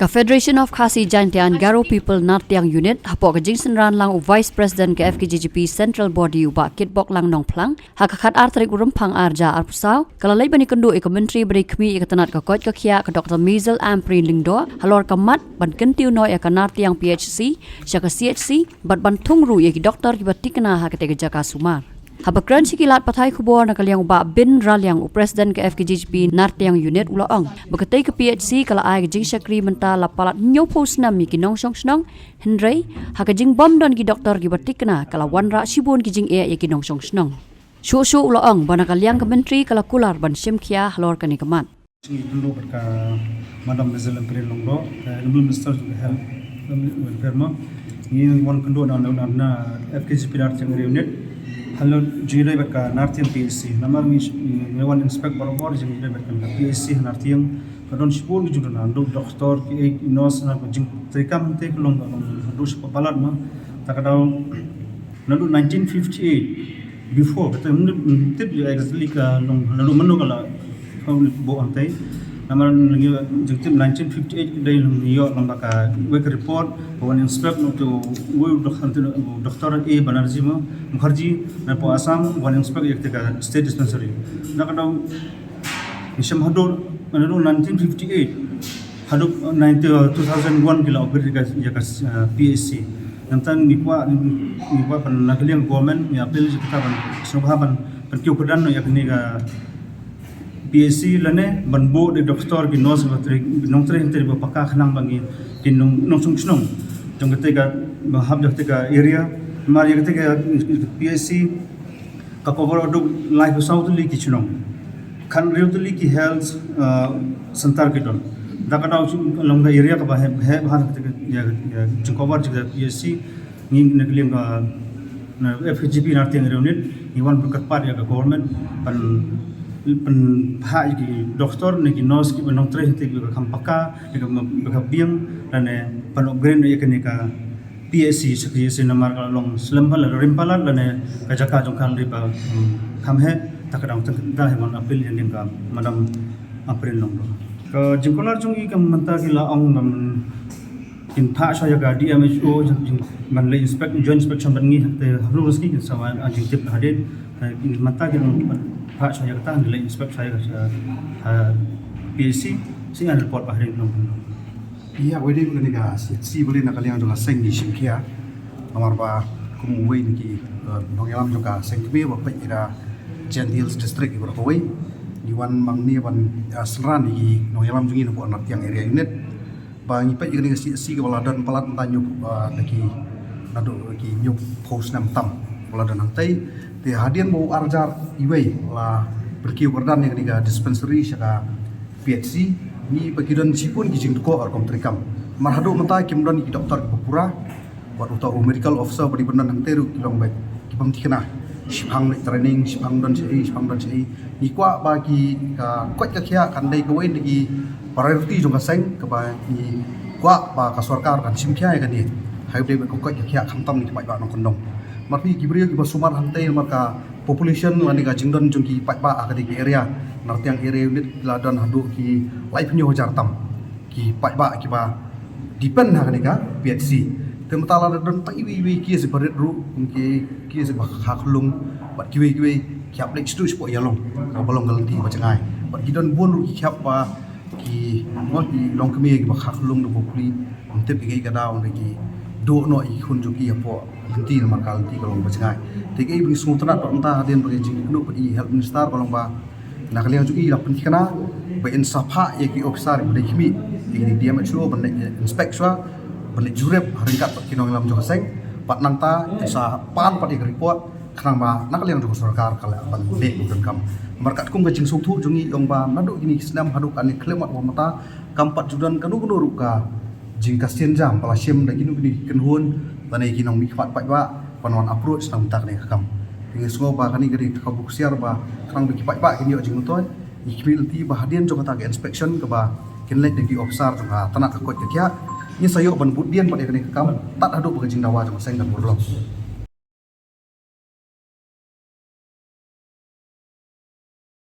Ka Federation of Khasi Jaintian Garo People Nartiang Unit hapo ka Jingsen Ran lang u Vice President ka FKGGP Central Body u ba kitbok lang nong plang hakakat artrik urumpang arja arpusaw kalalay bani kendu ka Menteri beri kmi ka tanat ka kot ka khia ka Dr. Mizel Amprin Lingdo halor ka mat ban kentiu no ya ka Nartiang PHC sya ka CHC bat ban thungru ya ki doktor ki batikna ha ka te jaka sumar Habakran sikilat patay kubor na kalyang ba bin ralyang u President ka FKGGP Nartiang Unit ulaang bakatay ka PHC kala ay jing syakri menta lapalat nyo post nam mi kinong snong Henry hakajing bom don ki doktor ki batikna kala wanra sibun ki jing e ya kinong snong Shu ulaang bana kalyang ka menteri kala kular ban simkia halor kani kamat Dulu berka Madam Mizel Amprin Lingdo Minister of Health Welfare ma ini wan kendo na FKGGP Nartiang Unit Hello, Jiri berka Nartiang PSC. Nama mi wan inspect barobor jiri berka PSC Nartiang. Kadon sipul juga na do doktor ki inos na jing tekam tek long do sepalat ma. Takadau lalu 1958 before kata tip exactly ka long lalu menu kala kau bo antai. Nama lagi jengtim 1958 dari New York lambaka wake report wan inspect no to we doktor A Banerjee ma Mukherjee na po Assam wan inspect yakta state dispensary nakadau isam hado 1958 hado 2001 kila operika ya PSC nantan nikwa pan nakaliang government ya apel kita pan snobhaban pan kyukudan no yakni ga PSC lane banbo de doktor ki nos batri nong tre hinter ba pakka khnang bangi kin nong sung snong jong gate ga hab jakte ga area mar yakte ga PSC ka cover do life south li ki chnong khan reutli ki health santar ki don dakada long ga area ka ba he bhan kate ya jong cover jga PSC ning nekling ga FGP Nartiang Unit iwan berkat par ya government pan ki doktor ni ki nos ki benong tre hite ka kampaka ka biang lane pan upgrade ya ka PSC sakri se namar ka long slembal rimpala lane ka jaka jong kan riba kamhe takadang da heman apil yang ka madam April long ka jingkolar jong i ka manta ki la ong nam kin tha sa ya ga DMHO man le inspect joint inspection ban ngi te rules ki sama anjing tip hadin manta ki Pak saya kata nilai inspek saya PSC sehingga report bahari belum. Iya, wede begini guys. Si boleh nak kalian juga seng di Simkia. Amar ba kumui niki nongelam juga seng kebe bapak ira Chen Hills District ibu rakawai. Iwan mangni wan seran di nongelam jungi nopo Nartiang area unit. Bang ipak begini si kebaladan pelat tanyo niki nado niki nyup post nam tam baladan nantai. Te hadian mau arjar iway la berkiu kerdan yang diga dispensary syaka PHC ni bagidan sipun gijing ko or komtrikam marhadu mata kimdan ki doktor Bapura buat uta medical officer beri benan nang teru kilong baik kipam tikena sipang training sipang dan sei ni kwa bagi ka kwat ka khia kan dai ko wen di priority jong ka seng ka ba ni kwa ba ka sarkar kan simkhia ka ni hai dei ko kwat ka khia khamtam ni pai ba nong kondong marpi gibrio ki basumar hantai maka population lani ga jingdon jungki patba akadi ki area Nartiang area unit ladan hadu ki life nyo jartam ki patba ki ba depend ha ka PHC temtala dan tai wi ki se baret ru ki se ba khaklung bat ki wi khyap lek stu spo yalong ka bolong galanti ba changai bat ki don bon ru ki khyap ba ki mo ki long kemi ki ba khaklung no populi onte pe ki ga daun ki do no I khun juki apo linti nama kalti kalau bacai. Tiga ibu sumutera entah hadian bagi jing nu I health minister kalau ba nak kalian juki lapan kena ba insafha ya ki officer bagi kimi ini dia macam benda inspect swa benda jurep haringkat kinong lam jo seng pat nanta sa pan pat report kena ba nak kalian jo sarkar kala ban be bukan kam markat kum gajing sungtu jungi ong ba nadu ini senam haduk ani klemat wa mata kampat judan kanu ruka jing kasian jam pala sim da kinu ni kenhun tanai kinong mi khat pa panwan approach nang tak ne kam ing sungo ba kani gari kabuk siar ba krang bi pa kini jing utoy ikbil ti ba hadian jo kata inspection ke ba kinlek de ki officer jo tanah kot ke kya ni sayo ban budian pa de kam tat adu ba jing dawa jo seng dan burlong